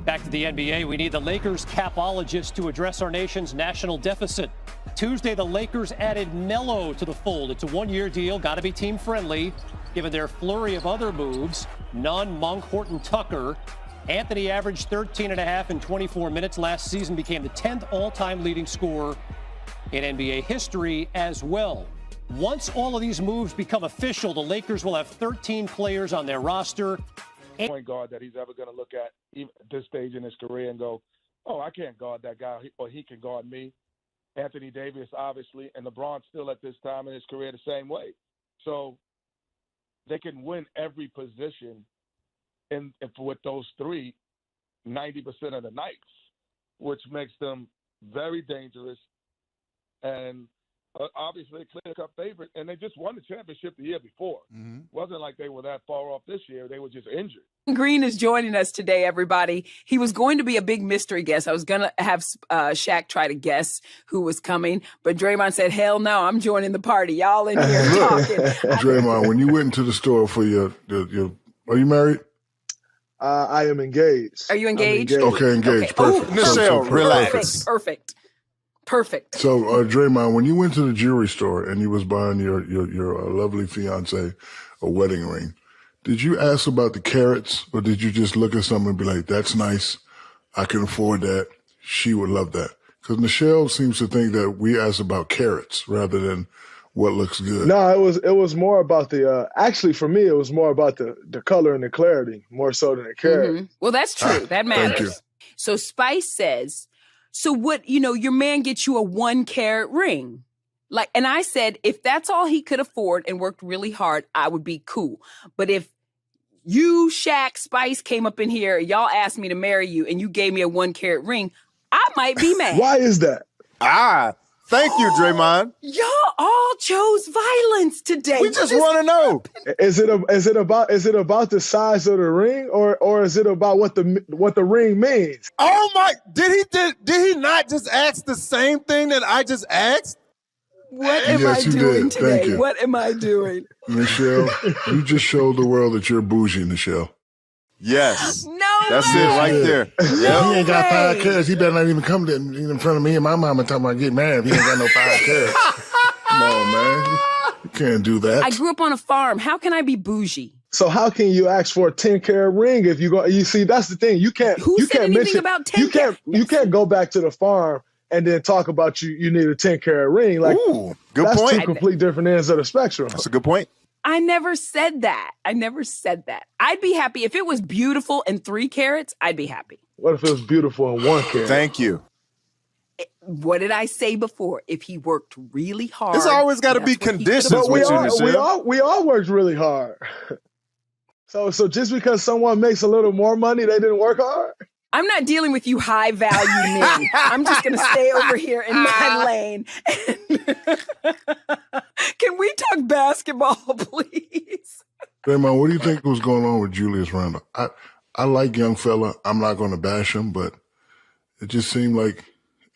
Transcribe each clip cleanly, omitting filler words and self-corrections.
Back to the NBA, we need the Lakers capologist to address our nation's national deficit. Tuesday, the Lakers added Melo to the fold. It's a one-year deal, got to be team-friendly, given their flurry of other moves. Nunn, Monk, Horton, Tucker. Anthony averaged 13.5 in 24 minutes last season, became the 10th all-time leading scorer in NBA history as well. Once all of these moves become official, the Lakers will have 13 players on their roster. Point guard that he's ever going to look at even at this stage in his career and go, oh, I can't guard that guy, or he can guard me. Anthony Davis, obviously, and LeBron still at this time in his career the same way. So they can win every position with those three 90% of the nights, which makes them very dangerous and obviously a clear-cut favorite. And they just won the championship the year before. Mm-hmm. Wasn't like they were that far off this year. They were just injured. Green is joining us today, everybody. He was going to be a big mystery guest. I was going to have Shaq try to guess who was coming, but Draymond said, hell no, I'm joining the party. Y'all in here talking. Draymond, when you went into the store for your are you married? I am engaged. Are you engaged? Okay, engaged. Okay. Perfect. Michelle, relax. Perfect. So, Draymond, when you went to the jewelry store and you was buying your lovely fiance a wedding ring, did you ask about the carats, or did you just look at something and be like, that's nice, I can afford that, she would love that? Because Michelle seems to think that we ask about carats rather than what looks good. No, it was more about the actually for me it was more about the color and the clarity more so than the carat. Mm-hmm. Well, that's true. That matters. Thank you. So Spice says, so what, your man gets you a 1-carat ring. And I said, if that's all he could afford and worked really hard, I would be cool. But if you, Shaq, Spice came up in here, y'all asked me to marry you and you gave me a 1-carat ring, I might be mad. Why is that? Thank you, Draymond. Y'all all chose violence today. We just want to know. Is it about the size of the ring or is it about what the ring means? Oh my! Did he not just ask the same thing that I just asked? What am I doing today? Thank you. What am I doing? Michelle, you just showed the world that you're bougie, Michelle. Yes. No, that's way. it right there. Yep. He ain't got 5 carats. He better not even come in front of me and my mama talking about getting married if he ain't got no 5 carats. Come on, man. You can't do that. I grew up on a farm. How can I be bougie? So how can you ask for a 10-carat ring if you go? You see, that's the thing. You can't. Who you said can't anything mention, about 10 carats? You can't go back to the farm and then talk about you need a 10-carat ring. Like, ooh, good that's point. Two complete different ends of the spectrum. That's a good point. I never said that. I'd be happy if it was beautiful in 3 carats. I'd be happy. What if it was beautiful in 1 carat? Thank you. What did I say before? If he worked really hard, it's always got to be conditions. But we all worked really hard. So just because someone makes a little more money, they didn't work hard? I'm not dealing with you high value men. I'm just going to stay over here in my lane. Can we talk basketball, please? Draymond, what do you think was going on with Julius Randle? I like young fella. I'm not going to bash him, but it just seemed like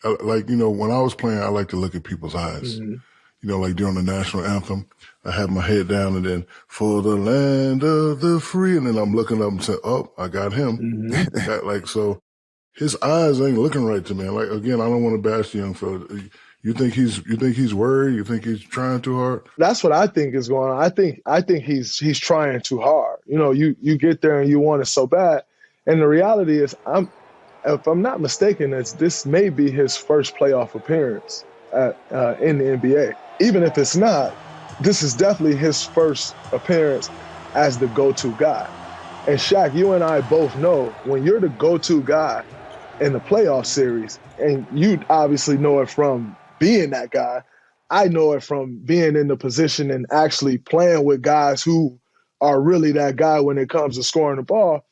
when I was playing, I like to look at people's eyes. Mm-hmm. Like during the national anthem, I have my head down and then for the land of the free, and then I'm looking up and saying, "Oh, I got him." Mm-hmm. So his eyes ain't looking right to me. Again, I don't want to bash the young fella. You think he's worried? You think he's trying too hard? That's what I think is going on. I think he's trying too hard. You get there and you want it so bad, and the reality is, if I'm not mistaken, this may be his first playoff appearance in the NBA. Even if it's not, this is definitely his first appearance as the go-to guy. And Shaq, you and I both know when you're the go-to guy in the playoff series, and you obviously know it from being that guy, I know it from being in the position and actually playing with guys who are really that guy when it comes to scoring the ball.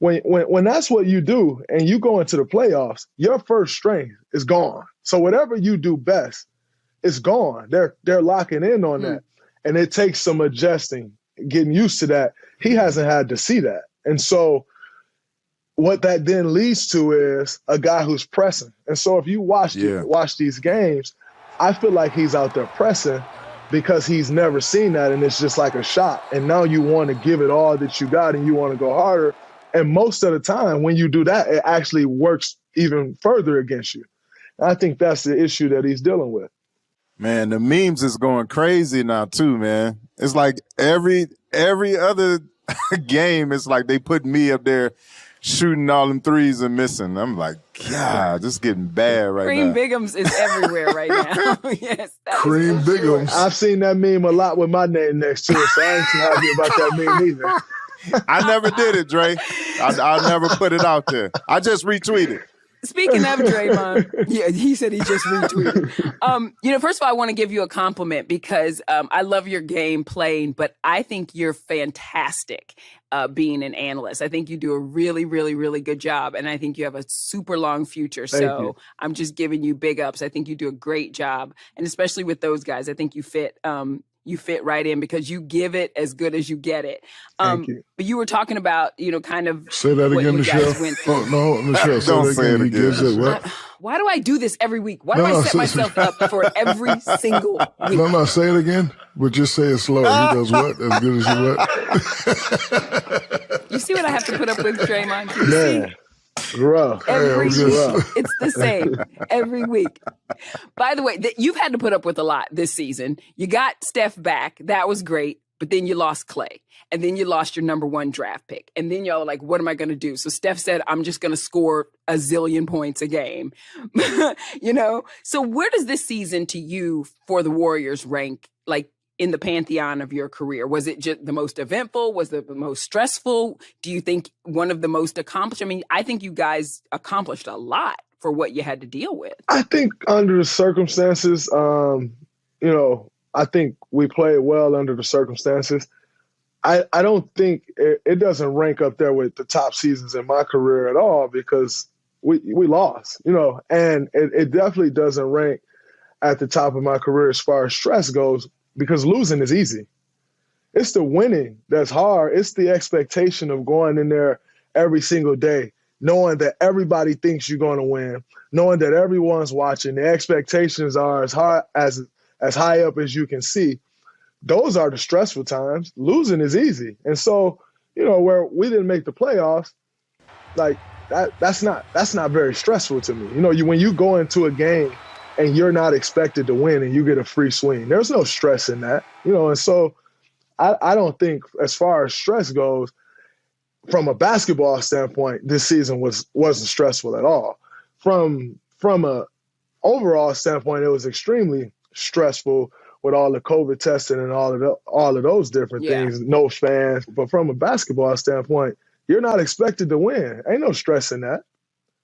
When that's what you do and you go into the playoffs, your first strength is gone. So whatever you do best, it's gone. They're locking in on that. And it takes some adjusting, getting used to that. He hasn't had to see that. And so what that then leads to is a guy who's pressing. And so if you watch these games, I feel like he's out there pressing because he's never seen that, and it's just like a shot. And now you want to give it all that you got and you want to go harder. And most of the time when you do that, it actually works even further against you. And I think that's the issue that he's dealing with. Man, the memes is going crazy now too, man. It's like every other game, it's like they put me up there shooting all them threes and missing. I'm like, God, this is getting bad right Cream now. Bigums is everywhere right now. Yes, Cream Bigums. I've seen that meme a lot with my name next to it, so I ain't too happy about that meme either. I never did it, Dre. I never put it out there. I just retweeted. Speaking of Draymond, yeah, he said he just retweeted. First of all, I want to give you a compliment because I love your game playing, but I think you're fantastic being an analyst. I think you do a really, really, really good job, and I think you have a super long future. So I'm just giving you big ups. I think you do a great job, and especially with those guys, I think you fit. You fit right in because you give it as good as you get it. Thank you. But you were talking about, kind of say that what again, you Michelle. guys went through. Oh, no, Michelle. Don't say it He again. gives it what? Why do I do this every week? Why do I set myself up for every single week? No, say it again, but just say it slow. He does what? As good as you what? You see what I have to put up with, Draymond? You Man. Rough. Every Yeah, week. It's the same every week. By the way, you've had to put up with a lot this season. You got Steph back. That was great. But then you lost Clay. And then you lost your number 1 draft pick. And then y'all were like, what am I going to do? So Steph said, I'm just going to score a zillion points a game. So where does this season to you for the Warriors rank, like, in the pantheon of your career? Was it just the most eventful? Was it the most stressful? Do you think one of the most accomplished? I mean, I think you guys accomplished a lot for what you had to deal with. I think under the circumstances, I think we played well under the circumstances. I don't think it doesn't rank up there with the top seasons in my career at all because we lost, and it definitely doesn't rank at the top of my career as far as stress goes. Because losing is easy. It's the winning that's hard. It's the expectation of going in there every single day, knowing that everybody thinks you're going to win, knowing that everyone's watching. The expectations are as high up as you can see. Those are the stressful times. Losing is easy. And so, where we didn't make the playoffs, like that's not very stressful to me. When you go into a game and you're not expected to win and you get a free swing, there's no stress in that, and so I don't think as far as stress goes, from a basketball standpoint, this season wasn't stressful at all. From a overall standpoint, it was extremely stressful with all the COVID testing and all of those different things, no fans. But from a basketball standpoint, you're not expected to win. Ain't no stress in that,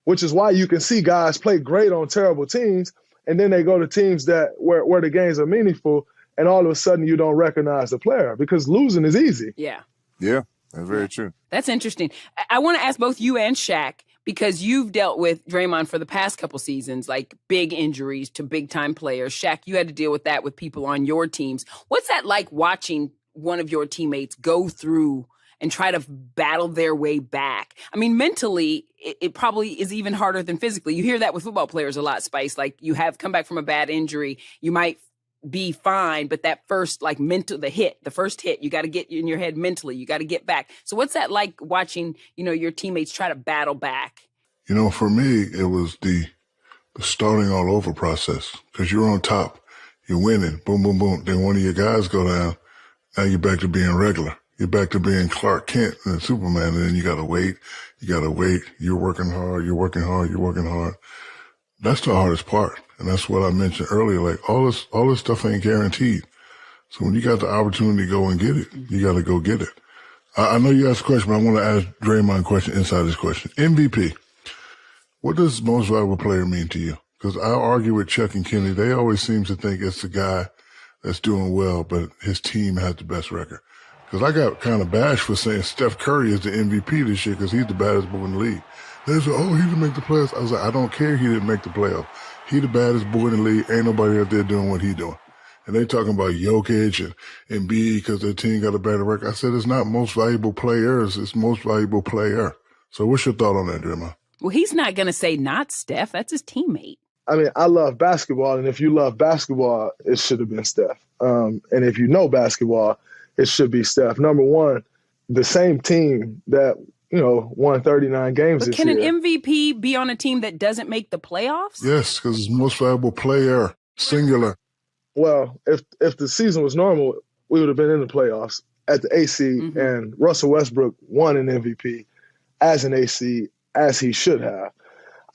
which is why you can see guys play great on terrible teams. And then they go to teams where the games are meaningful, and all of a sudden you don't recognize the player because losing is easy. Yeah. Yeah, that's very true. That's interesting. I want to ask both you and Shaq, because you've dealt with Draymond for the past couple seasons, like big injuries to big-time players. Shaq, you had to deal with that with people on your teams. What's that like watching one of your teammates go through and try to battle their way back? I mean, mentally, it probably is even harder than physically. You hear that with football players a lot, Spice. Like, you have come back from a bad injury, you might be fine, but that first, the first hit, you got to get in your head mentally. You got to get back. So what's that like watching, your teammates try to battle back? For me, it was the starting all over process because you're on top, you're winning, boom, boom, boom. Then one of your guys go down, now you're back to being regular. You're back to being Clark Kent and Superman, and then you gotta wait. You're working hard. That's the hardest part. And that's what I mentioned earlier. Like all this stuff ain't guaranteed. So when you got the opportunity to go and get it, you gotta go get it. I know you asked a question, but I want to ask Draymond a question inside this question. MVP. What does most valuable player mean to you? Because I argue with Chuck and Kenny. They always seem to think it's the guy that's doing well, but his team has the best record. Because I got kind of bashed for saying Steph Curry is the MVP this year because he's the baddest boy in the league. They said, he didn't make the playoffs. I was like, I don't care he didn't make the playoffs. He the baddest boy in the league. Ain't nobody out there doing what he doing. And they talking about Jokic and Embiid because their team got a better record. I said, it's not most valuable players. It's most valuable player. So what's your thought on that, Draymond? Well, he's not going to say not Steph. That's his teammate. I mean, I love basketball, and if you love basketball, it should have been Steph. And if you know basketball, it should be Steph. Number one, the same team that won 39 games But this can year. an MVP be on a team that doesn't make the playoffs? Yes, because it's most valuable player, singular. Well, if the season was normal, we would have been in the playoffs at the AC, and Russell Westbrook won an MVP as an AC, as he should have.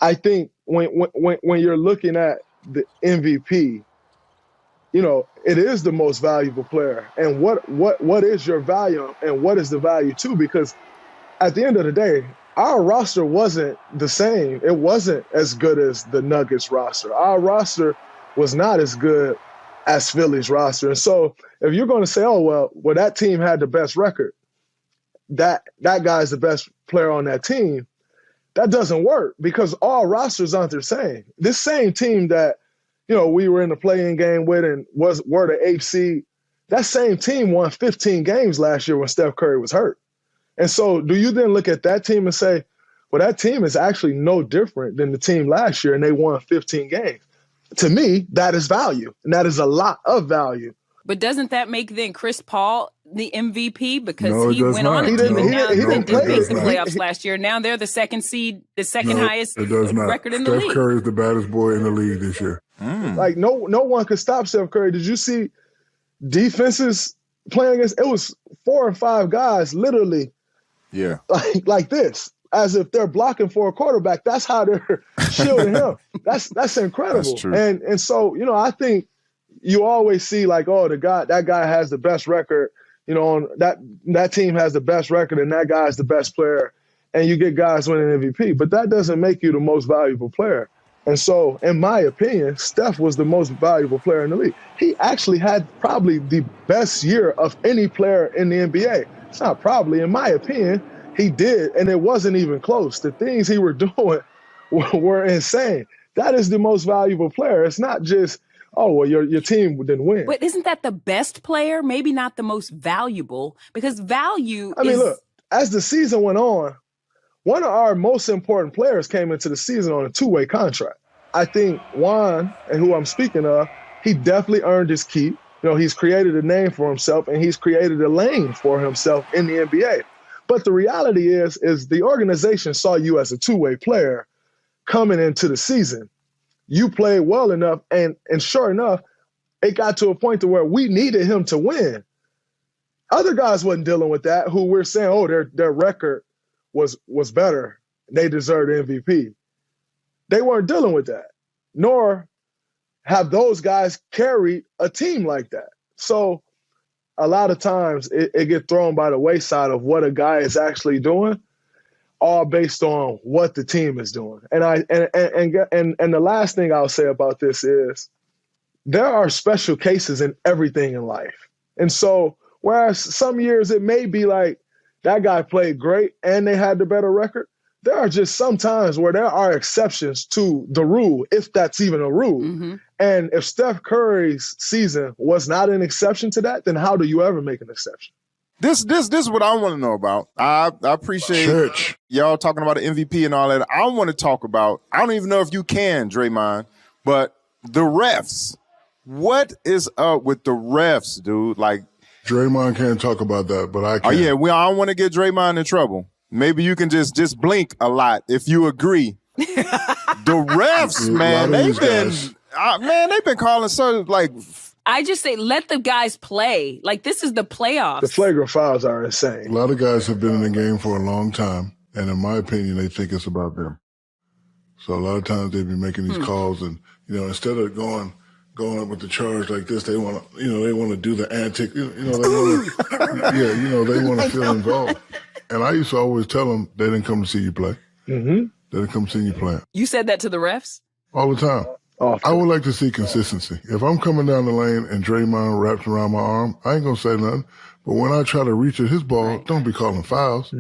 I think when you're looking at the MVP, it is the most valuable player. And what is your value and what is the value too? Because at the end of the day, our roster wasn't the same. It wasn't as good as the Nuggets roster. Our roster was not as good as Philly's roster. And so if you're going to say, well, that team had the best record, that guy's the best player on that team, that doesn't work because all rosters aren't the same. This same team that, we were in the play-in game with and were the 8th seed, that same team won 15 games last year when Steph Curry was hurt. And so do you then look at that team and say, well, that team is actually no different than the team last year and they won 15 games? To me, that is value, and that is a lot of value. But doesn't that make then Chris Paul the MVP because No, it he does went not. on a He team didn't- and now he they didn't didn't play make the that. playoffs last year. Now they're the second seed, the second highest It does not. record in the Steph league. Curry is the baddest boy in the league this year. Like no one could stop Steph Curry. Did you see defenses playing against? It was 4 or 5 guys literally Yeah. like this, as if they're blocking for a quarterback. That's how they're shielding him. That's incredible. That's true. And so I think you always see like, that guy has the best record. On that team has the best record, and that guy's the best player, and you get guys winning MVP. But that doesn't make you the most valuable player. And so, in my opinion, Steph was the most valuable player in the league. He actually had probably the best year of any player in the NBA. It's not probably, in my opinion, he did, and it wasn't even close. The things he were doing were insane. That is the most valuable player. It's not just, your team didn't win. But isn't that the best player? Maybe not the most valuable, because value Look, as the season went on, one of our most important players came into the season on a 2-way contract. I think Juan, and who I'm speaking of, he definitely earned his keep. He's created a name for himself, and he's created a lane for himself in the NBA. But the reality is the organization saw you as a 2-way player coming into the season. You played well enough, and sure enough, it got to a point to where we needed him to win. Other guys wasn't dealing with that, who we're saying, their record was better. They deserved the MVP. They weren't dealing with that, nor have those guys carried a team like that. So a lot of times it gets thrown by the wayside of what a guy is actually doing, all based on what the team is doing. And the last thing I'll say about this is there are special cases in everything in life. And so whereas some years it may be like that guy played great and they had the better record, there are just some times where there are exceptions to the rule, if that's even a rule. And if Steph Curry's season was not an exception to that, then how do you ever make an exception? This is what I want to know about. I appreciate y'all talking about the MVP and all that. I want to talk about, I don't even know if you can, Draymond, but the refs. What is up with the refs, dude? Like, Draymond can't talk about that, but I can. Oh yeah, I don't want to get Draymond in trouble. Maybe you can just blink a lot if you agree. The refs, man, they've been calling so like. I just say let the guys play. Like, this is the playoffs. The flagrant fouls are insane. A lot of guys have been in the game for a long time, and in my opinion, they think it's about them. So a lot of times they be making these calls, and instead of going up with the charge like this, they want to do the antic. They want to feel involved. And I used to always tell them they didn't come to see you play. They didn't come see you play. You said that to the refs? All the time. I would like to see consistency. If I'm coming down the lane and Draymond wraps around my arm, I ain't going to say nothing. But when I try to reach at his ball, don't be calling fouls.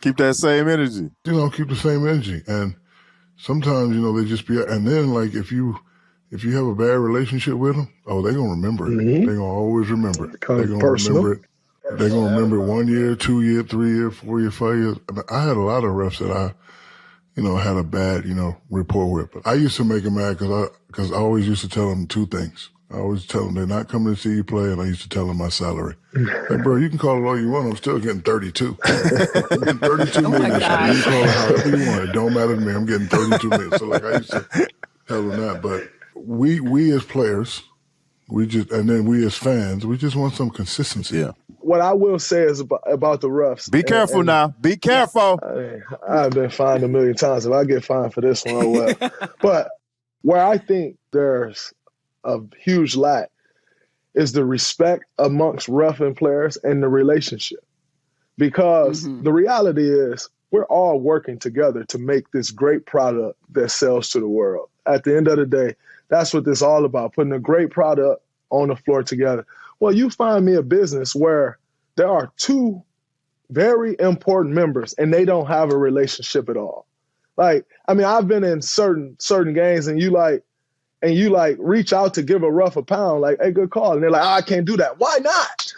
Keep that same energy. Keep the same energy. And sometimes, they just be, and then like if you have a bad relationship with them, they're going to remember it. They're going to always remember it. They're going to remember it. They're going to remember it 1 year, 2 year, 3 year, 4 year, 5 years. I had a lot of refs that I had a bad, rapport with. But I used to make them mad because I always used to tell them 2 things. I always tell them they're not coming to see you play, and I used to tell them my salary. Like, bro, you can call it all you want. I'm still getting 32. I'm getting 32 million this year. You can call it however you want. It don't matter to me. I'm getting 32 million. So, like, I used to tell them that. But we as players, and then we as fans, we just want some consistency. Yeah. What I will say is about the refs. Be careful now. Be careful. I've been fined 1 million times. If I get fined for this one, oh well. But where I think there's a huge lack is the respect amongst ref and players and the relationship. Because the reality is we're all working together to make this great product that sells to the world. At the end of the day, that's what this is all about, putting a great product on the floor together. Well, you find me a business where there are two very important members and they don't have a relationship at all. Like, I mean, I've been in certain games and you reach out to give a ref a pound, like, hey, good call. And they're like, oh, I can't do that. Why not?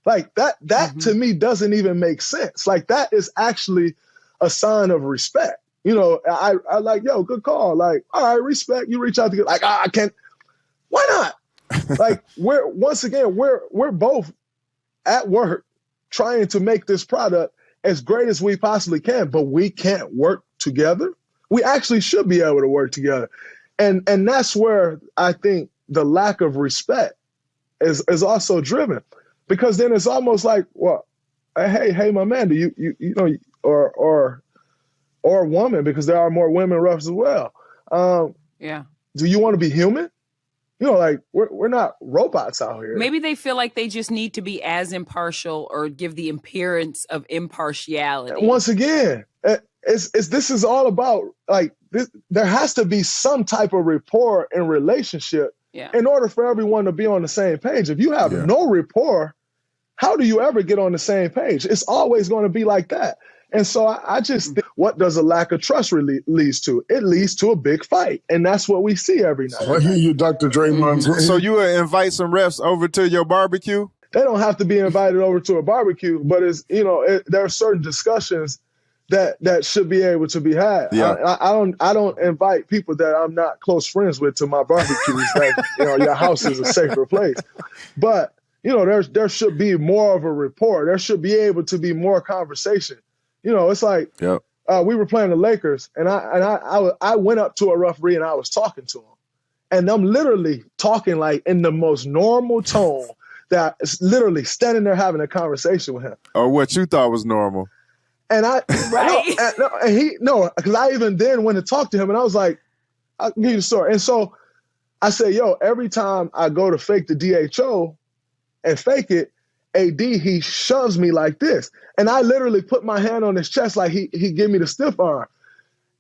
Like that to me doesn't even make sense. Like that is actually a sign of respect. You know, I like, yo, good call. Like, all right, respect. You reach out to get like, I can't. Why not? Like we're both at work trying to make this product as great as we possibly can, but we can't work together. We actually should be able to work together. And that's where I think the lack of respect is also driven, because then it's almost like, well, hey, my man, do you know, or woman, because there are more women refs as well. Do you want to be human? You know, like we're not robots out here. Maybe they feel like they just need to be as impartial or give the appearance of impartiality. Once again, this is all about like this. There has to be some type of rapport and relationship in order for everyone to be on the same page. If you have no rapport, how do you ever get on the same page? It's always going to be like that. And so I just think, what does a lack of trust really leads to? It leads to a big fight. And that's what we see every night. I hear you, Dr. Draymond. So you would invite some refs over to your barbecue? They don't have to be invited over to a barbecue, but there are certain discussions that should be able to be had. Yeah. I don't invite people that I'm not close friends with to my barbecues. Your house is a safer place. But there should be more of a rapport. There should be able to be more conversation. It's like we were playing the Lakers, and I went up to a referee and I was talking to him, and I'm literally talking like in the most normal tone that is literally standing there having a conversation with him. Or what you thought was normal. And because I even then went to talk to him, and I was like, I'll give you the story. And so I said, yo, every time I go to fake the DHO and fake it, AD, he shoves me like this. And I literally put my hand on his chest like he gave me the stiff arm.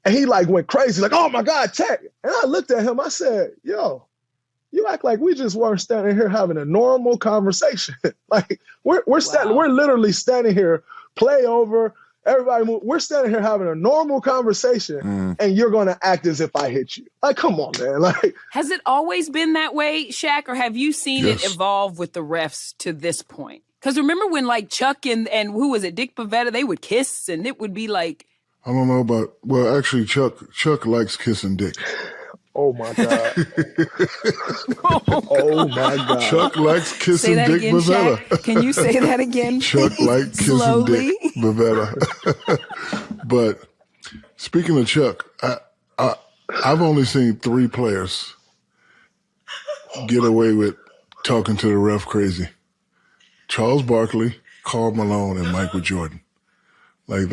And he like went crazy, like, oh my God, Tech. And I looked at him, I said, yo, you act like we just weren't standing here having a normal conversation. Like we're literally standing here, play over, everybody move. We're standing here having a normal conversation and you're gonna act as if I hit you. Like, come on, man. Like, has it always been that way, Shaq, or have you seen it evolve with the refs to this point? Because remember when like Chuck and who was it, Dick Pavetta, they would kiss and it would be like. I don't know about, well, actually Chuck likes kissing Dick. Oh my God. Oh my God. Chuck likes kissing Dick Pavetta. Can you say that again? Chuck likes kissing Dick Pavetta. But speaking of Chuck, I've only seen 3 players get away with talking to the ref crazy. Charles Barkley, Karl Malone, and Michael Jordan. Like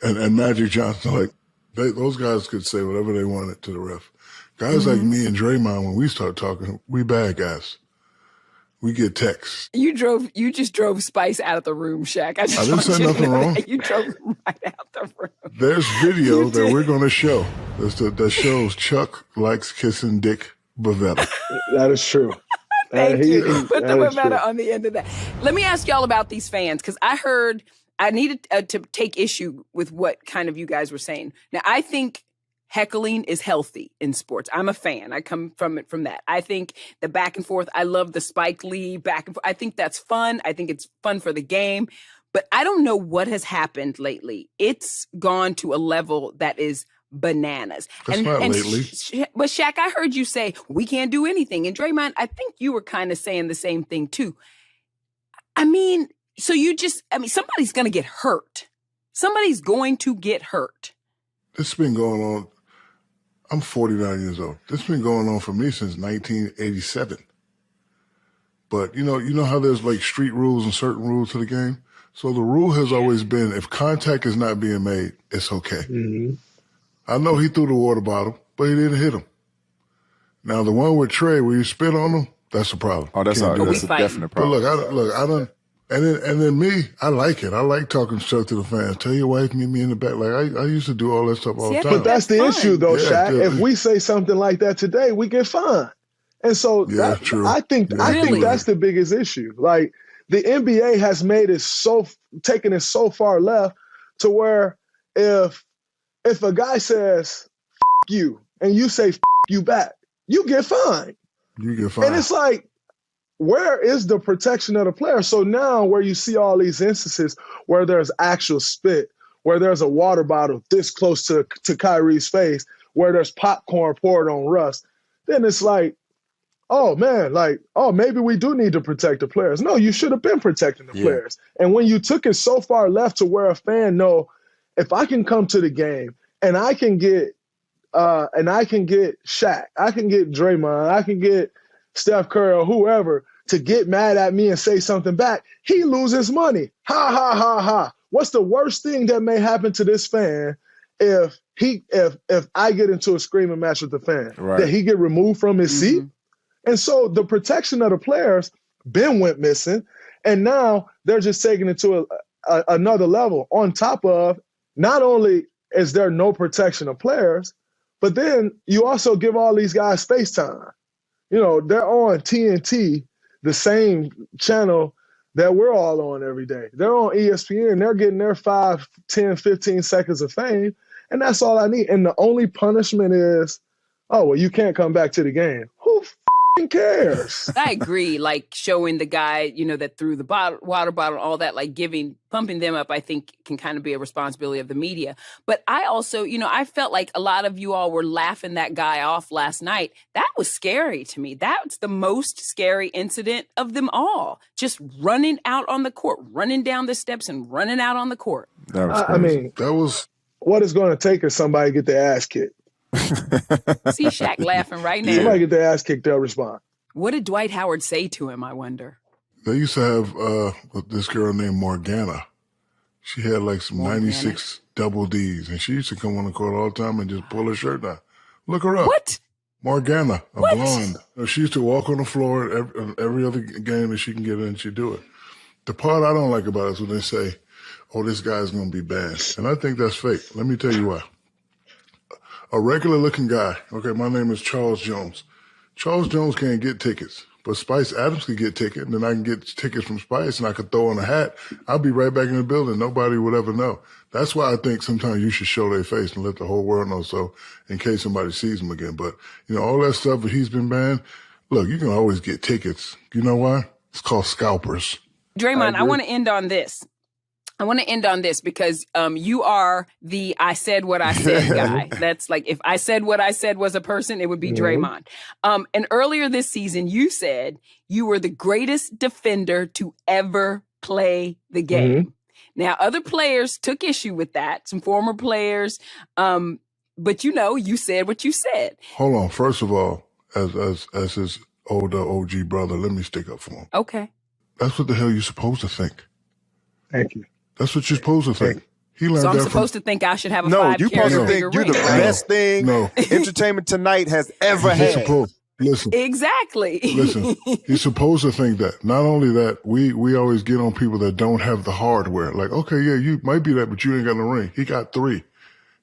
and Magic Johnson, like those guys could say whatever they wanted to the ref. Guys like me and Draymond, when we start talking, we bad guys. We get texts. You just drove Spice out of the room, Shaq. I didn't say nothing wrong. You drove him right out the room. There's video that we're going to show that shows Chuck likes kissing Dick Pavetta. That is true. Thank you. Put the Pavetta on the end of that. Let me ask y'all about these fans, because I needed to take issue with what kind of you guys were saying. Now, I think heckling is healthy in sports. I'm a fan. I come from that. I think the back and forth, I love the Spike Lee back and forth. I think that's fun. I think it's fun for the game. But I don't know what has happened lately. It's gone to a level that is bananas. That's not lately. But Shaq, I heard you say we can't do anything. And Draymond, I think you were kind of saying the same thing too. I mean, so somebody's going to get hurt. Somebody's going to get hurt. This has been going on. I'm 49 years old. This has been going on for me since 1987. But you know how there's like street rules and certain rules to the game? So the rule has always been if contact is not being made, it's okay. Mm-hmm. I know he threw the water bottle, but he didn't hit him. Now the one with Trey where you spit on him, that's a problem. Oh, that's a definite problem. But look, I don't. And then me, I like it. I like talking stuff to the fans. Tell your wife, meet me in the back. Like I used to do all that stuff all the time. But that's the issue, though, Shaq. If we say something like that today, we get fined. And so true. I think that's the biggest issue. Like the NBA has made it taken it so far left to where if a guy says "F you" and you say "F you" back, you get fined. You get fined. And it's like, where is the protection of the player? So now where you see all these instances where there's actual spit, where there's a water bottle this close to Kyrie's face, where there's popcorn poured on Russ, then it's like, oh, man, maybe we do need to protect the players. No, you should have been protecting the players. And when you took it so far left to where a fan know, if I can come to the game and I can get Shaq, I can get Draymond, I can get Steph Curry or whoever to get mad at me and say something back, he loses money. Ha, ha, ha, ha. What's the worst thing that may happen to this fan if I get into a screaming match with the fan? Right. That he get removed from his seat? And so the protection of the players went missing, and now they're just taking it to another level. On top of, not only is there no protection of players, but then you also give all these guys space time. You know, they're on TNT, the same channel that we're all on every day. They're on ESPN. They're getting their 5, 10, 15 seconds of fame, and that's all I need. And the only punishment is, oh, well, you can't come back to the game. Who cares? I agree. Like showing the guy, that threw the water bottle, all that, like pumping them up, I think can kind of be a responsibility of the media. But I also, I felt like a lot of you all were laughing that guy off last night. That was scary to me. That's the most scary incident of them all. Just running out on the court, running down the steps and running out on the court. That was crazy. That was what it's going to take is somebody get their ass kicked. See Shaq laughing right now. Somebody get their ass kicked, they'll respond. What did Dwight Howard say to him, I wonder? They used to have this girl named Morgana. She had like some 96 double Ds, and she used to come on the court all the time and just pull her shirt down. Look her up. What? Morgana, a blonde. She used to walk on the floor every other game that she can get in, she'd do it. The part I don't like about it is when they say, oh, this guy's going to be banned. And I think that's fake. Let me tell you why. A regular-looking guy, okay, my name is Charles Jones. Charles Jones can't get tickets, but Spice Adams could get tickets, and then I can get tickets from Spice, and I could throw on a hat. I'll be right back in the building. Nobody would ever know. That's why I think sometimes you should show their face and let the whole world know, so in case somebody sees them again. But, all that stuff that he's been banned, look, you can always get tickets. You know why? It's called scalpers. Draymond, I want to end on this. Because you are the I said what I said guy. That's like, if I said what I said was a person, it would be Draymond. And earlier this season, you said you were the greatest defender to ever play the game. Now, other players took issue with that, some former players. But you said what you said. Hold on. First of all, as his older OG brother, let me stick up for him. Okay. That's what the hell you're supposed to think. Thank you. That's what you're supposed to think. He learned so I'm that supposed to think I should have a No, five you're supposed to think you're the best thing Entertainment Tonight has ever had. Listen. Exactly. Listen, he's supposed to think that. Not only that, we always get on people that don't have the hardware. Like, okay, yeah, you might be that, but you ain't got no ring. He got 3.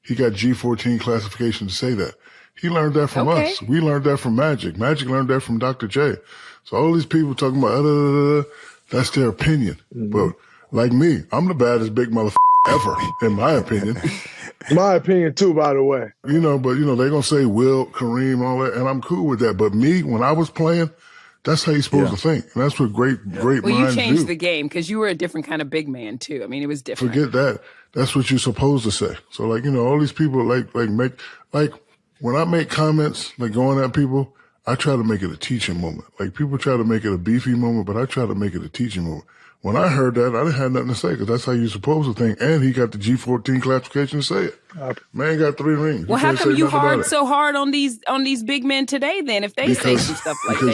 He got G14 classification to say that. He learned that from us. We learned that from Magic. Magic learned that from Dr. J. So all these people talking about, that's their opinion. But like me, I'm the baddest big motherfucker ever, in my opinion. My opinion too, by the way. But they're going to say Will, Kareem, all that, and I'm cool with that. But me, when I was playing, that's how you're supposed to think. And that's what great minds do. Well, you changed the game because you were a different kind of big man too. I mean, it was different. Forget that. That's what you're supposed to say. So like, all these people when I make comments, like going at people, I try to make it a teaching moment. Like people try to make it a beefy moment, but I try to make it a teaching moment. When I heard that, I didn't have nothing to say because that's how you're supposed to think. And he got the G14 classification to say it. Man got 3 rings. Well, how come you so hard on these big men today then if they say some stuff like that?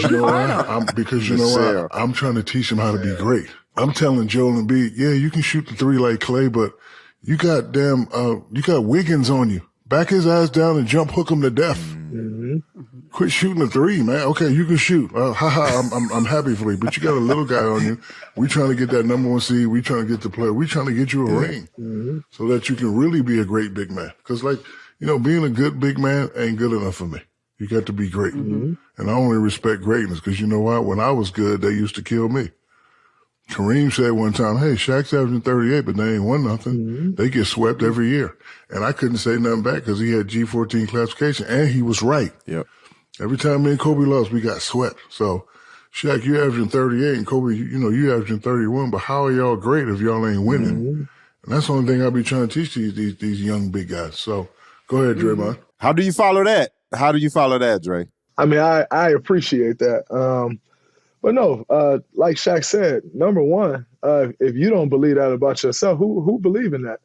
Because you know what? I'm trying to teach them how to be great. I'm telling Joel Embiid, yeah, you can shoot the 3 like Clay, but you got you got Wiggins on you. Back his ass down and jump hook him to death. Mm-hmm. Quit shooting the 3, man. Okay, you can shoot. I'm happy for you, but you got a little guy on you. We trying to get that number 1 seed. We trying to get the player. We trying to get you a ring so that you can really be a great big man. Because being a good big man ain't good enough for me. You got to be great. Mm-hmm. And I only respect greatness because you know what? When I was good, they used to kill me. Kareem said one time, hey, Shaq's averaging 38, but they ain't won nothing. Mm-hmm. They get swept every year. And I couldn't say nothing back because he had G14 classification, and he was right. Yep. Every time me and Kobe lost, we got swept. So, Shaq, you're averaging 38, and Kobe, you averaging 31, but how are y'all great if y'all ain't winning? Mm-hmm. And that's the only thing I be trying to teach these young big guys. So, go ahead, Draymond. How do you follow that? Dre? I mean, I appreciate that. But no, like Shaq said, number one, if you don't believe that about yourself, who believe in that?